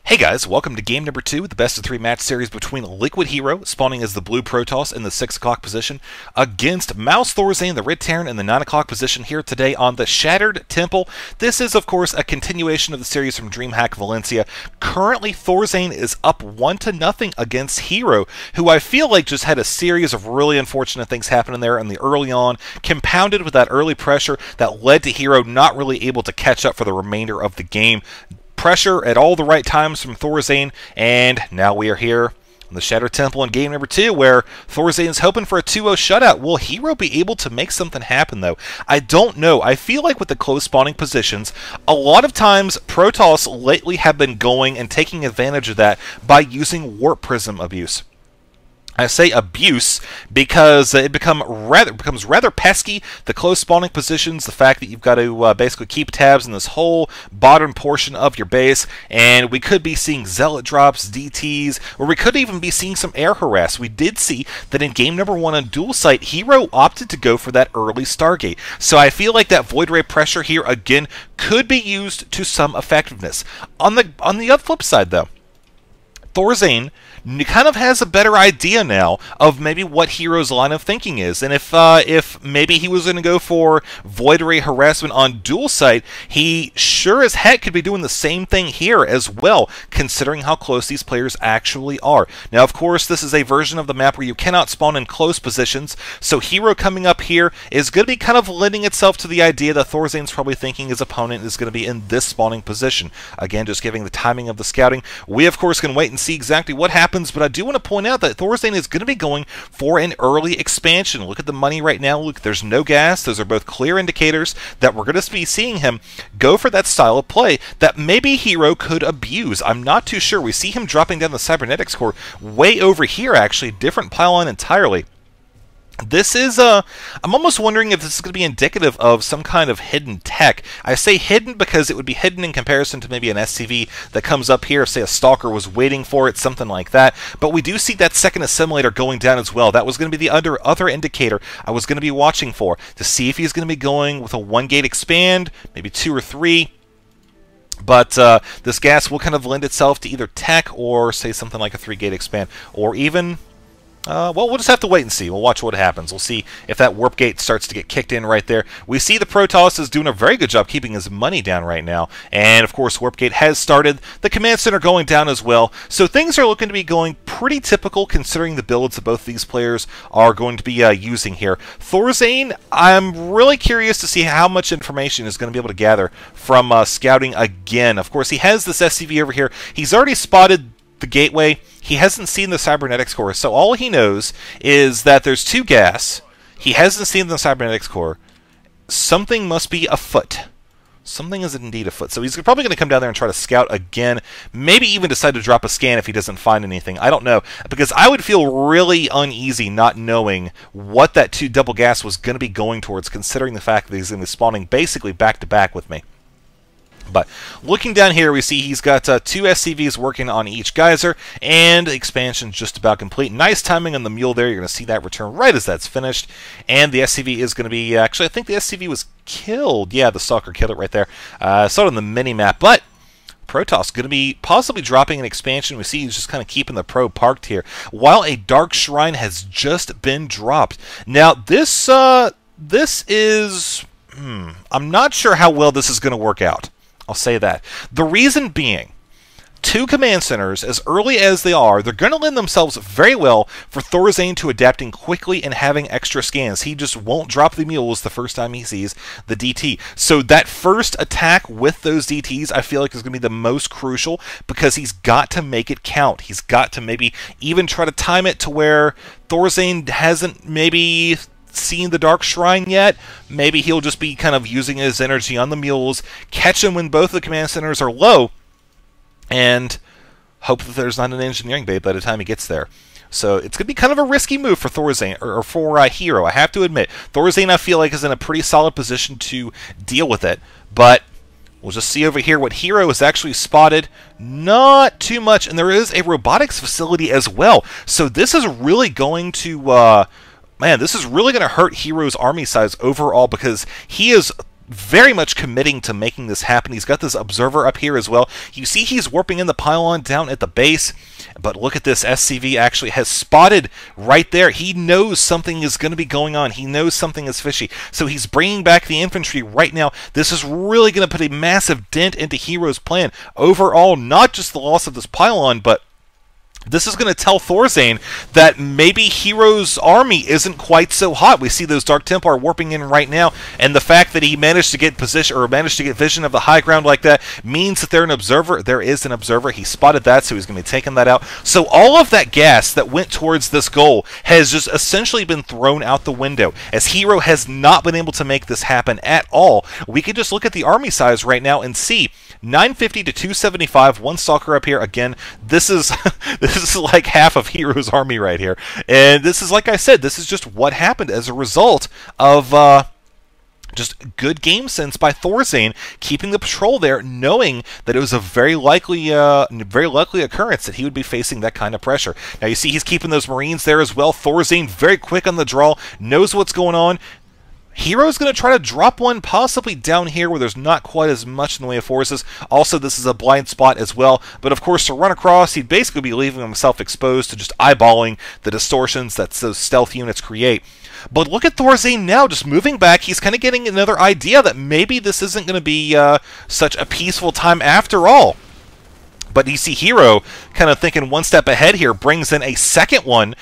Hey guys, welcome to game number 2, the best of 3 match series between Liquid Hero, spawning as the blue Protoss in the 6 o'clock position, against mouzThorZaiN, the red Terran, in the 9 o'clock position here today on the Shattered Temple. This is, of course, a continuation of the series from DreamHack Valencia. Currently, ThorZaiN is up 1-0 against Hero, who I feel like just had a series of really unfortunate things happening there in the early on, compounded with that early pressure that led to Hero not really able to catch up for the remainder of the game. Pressure at all the right times from ThorZaiN, and now we are here on the Shattered Temple in game number 2, where ThorZaiN is hoping for a 2-0 shutout. Will Hero be able to make something happen, though? I don't know. I feel like with the close spawning positions, a lot of times Protoss lately have been going and taking advantage of that by using Warp Prism abuse. I say abuse because it becomes rather pesky, the close spawning positions, the fact that you've got to basically keep tabs in this whole bottom portion of your base, and we could be seeing Zealot drops, DTs, or we could even be seeing some air harass. We did see that in game number 1 on Dual Site, Hero opted to go for that early Stargate. So I feel like that Void Ray pressure here, again, could be used to some effectiveness. On the flip side, though, ThorZaiN kind of has a better idea now of maybe what Hero's line of thinking is, and if maybe he was going to go for Void Ray harassment on Dual Site, he sure as heck could be doing the same thing here as well, considering how close these players actually are. Now, of course, this is a version of the map where you cannot spawn in close positions, so Hero coming up here is going to be kind of lending itself to the idea that ThorZaiN's probably thinking his opponent is going to be in this spawning position. Again, just giving the timing of the scouting. We, of course, can wait and see exactly what happens, but I do want to point out that ThorZaiN is going to be going for an early expansion. Look at the money right now. Look, there's no gas. Those are both clear indicators that we're going to be seeing him go for that style of play that maybe Hero could abuse. I'm not too sure. We see him dropping down the cybernetics core way over here, actually. Different pylon entirely. This is, I'm almost wondering if this is going to be indicative of some kind of hidden tech. I say hidden because it would be hidden in comparison to maybe an SCV that comes up here, if, say, a Stalker was waiting for it, something like that. But we do see that second assimilator going down as well. That was going to be the other indicator I was going to be watching for, to see if he's going to be going with a 1-gate expand, maybe 2 or 3. But this gas will kind of lend itself to either tech or, say, something like a 3-gate expand, or even... well, we'll just have to wait and see. We'll watch what happens. We'll see if that warp gate starts to get kicked in right there. We see the Protoss is doing a very good job keeping his money down right now. And, of course, warp gate has started. The command center going down as well. So things are looking to be going pretty typical considering the builds that both these players are going to be using here. ThorZaiN, I'm really curious to see how much information is going to be able to gather from scouting again. Of course, he has this SCV over here. He's already spotted the gateway. He hasn't seen the cybernetics core, so all he knows is that there's 2 gas. He hasn't seen the cybernetics core. Something must be afoot. Something is indeed afoot. So he's probably going to come down there and try to scout again. Maybe even decide to drop a scan if he doesn't find anything. I don't know, because I would feel really uneasy not knowing what that 2 double gas was going to be going towards, considering the fact that he's going to be spawning basically back to back with me. But looking down here, we see he's got 2 SCVs working on each geyser, and the expansion's just about complete. Nice timing on the mule there. You're going to see that return right as that's finished. And the SCV is going to be... Actually, I think the SCV was killed. Yeah, the Stalker killed it right there. Saw it on the mini-map, but... Protoss going to be possibly dropping an expansion. We see he's just kind of keeping the probe parked here, while a Dark Shrine has just been dropped. Now, this is... I'm not sure how well this is going to work out. I'll say that. The reason being, 2 command centers, as early as they are, they're going to lend themselves very well for ThorZaiN to adapting quickly and having extra scans. He just won't drop the mules the first time he sees the DT. So that first attack with those DTs, I feel like, is going to be the most crucial, because he's got to make it count. He's got to maybe even try to time it to where ThorZaiN hasn't maybe... seen the Dark Shrine yet. Maybe he'll just be kind of using his energy on the mules, catch him when both the command centers are low, and hope that there's not an engineering bay by the time he gets there. So it's going to be kind of a risky move for ThorZaiN, or for Hero, I have to admit. ThorZaiN, I feel like, is in a pretty solid position to deal with it, but we'll just see over here what Hero has actually spotted. Not too much, and there is a robotics facility as well. So this is really going to... man, this is really going to hurt Hero's army size overall, because he is very much committing to making this happen. He's got this observer up here as well. You see he's warping in the pylon down at the base, but look at this. SCV actually has spotted right there. He knows something is going to be going on. He knows something is fishy. So he's bringing back the infantry right now. This is really going to put a massive dent into Hero's plan. Overall, not just the loss of this pylon, but this is going to tell ThorZaiN that maybe Hero's army isn't quite so hot. We see those Dark Templar warping in right now, and the fact that he managed to get position or managed to get vision of the high ground like that means that they're an observer. There is an observer. He spotted that, so he's going to be taking that out. So all of that gas that went towards this goal has just essentially been thrown out the window, as Hero has not been able to make this happen at all. We can just look at the army size right now and see 950 to 275, one Stalker up here. Again, this is this is like half of Hero's army right here. And this is, like I said, this is just what happened as a result of just good game sense by ThorZaiN, keeping the patrol there, knowing that it was a very likely occurrence that he would be facing that kind of pressure. Now you see he's keeping those Marines there as well. ThorZaiN very quick on the draw, knows what's going on. Hero's going to try to drop one possibly down here where there's not quite as much in the way of forces. Also, this is a blind spot as well. But of course, to run across, he'd basically be leaving himself exposed to just eyeballing the distortions that those stealth units create. But look at ThorZaiN now, just moving back. He's kind of getting another idea that maybe this isn't going to be such a peaceful time after all. But you see Hero kind of thinking one step ahead here, brings in a second one,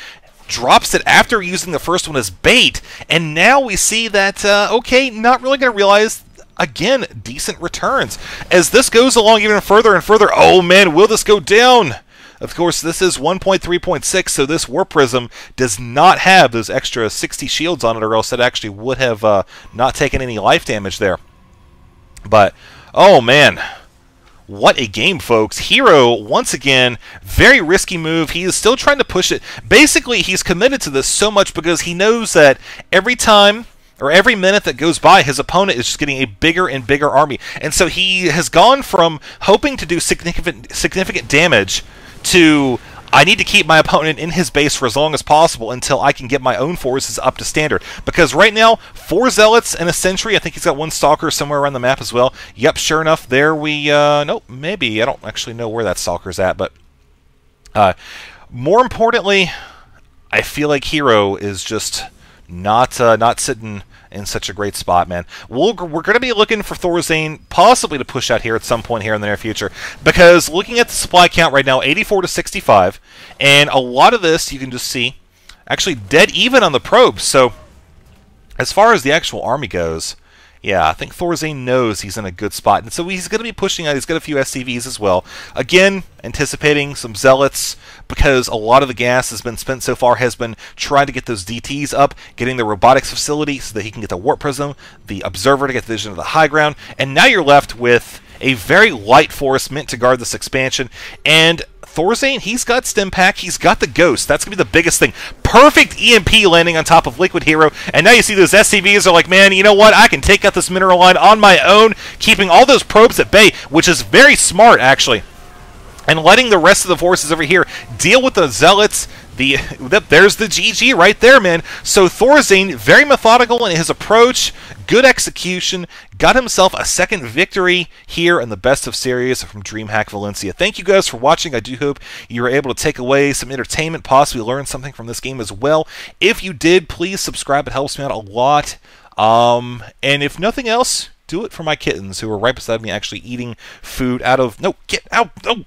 drops it after using the first one as bait, and now we see that, okay, not really going to realize, again, decent returns. As this goes along even further and further, oh man, will this go down? Of course, this is 1.3.6, so this Warp Prism does not have those extra 60 shields on it, or else it actually would have not taken any life damage there. But, oh man, what a game, folks. Hero, once again, very risky move. He is still trying to push it. Basically, he's committed to this so much because he knows that every time or every minute that goes by, his opponent is just getting a bigger and bigger army. And so he has gone from hoping to do significant damage to, I need to keep my opponent in his base for as long as possible until I can get my own forces up to standard. Because right now, 4 Zealots and a Sentry. I think he's got 1 Stalker somewhere around the map as well. Yep, sure enough, there we... nope, maybe. I don't actually know where that Stalker's at, but... more importantly, I feel like Hero is just not sitting in such a great spot, man. We're going to be looking for ThorZaiN possibly to push out here at some point here in the near future, because looking at the supply count right now, 84 to 65, and a lot of this you can just see actually dead even on the probes. So as far as the actual army goes, yeah, I think ThorZaiN knows he's in a good spot, and so he's going to be pushing out. He's got a few SCVs as well. Again, anticipating some Zealots, because a lot of the gas has been spent so far has been trying to get those DTs up, getting the robotics facility so that he can get the Warp Prism, the Observer to get the vision of the high ground, and now you're left with a very light force meant to guard this expansion. And ThorZaiN, he's got Stim Pack, he's got the Ghost. That's going to be the biggest thing. Perfect EMP landing on top of Liquid Hero. And now you see those SCVs are like, man, you know what? I can take out this mineral line on my own, keeping all those probes at bay, which is very smart, actually. And letting the rest of the forces over here deal with the Zealots. There's the GG right there, man. So ThorZaiN, very methodical in his approach, good execution, got himself a second victory here in the best of series from DreamHack Valencia. Thank you guys for watching. I do hope you were able to take away some entertainment, possibly learn something from this game as well. If you did, please subscribe. It helps me out a lot. And if nothing else, do it for my kittens who are right beside me actually eating food out of... No, get out! No!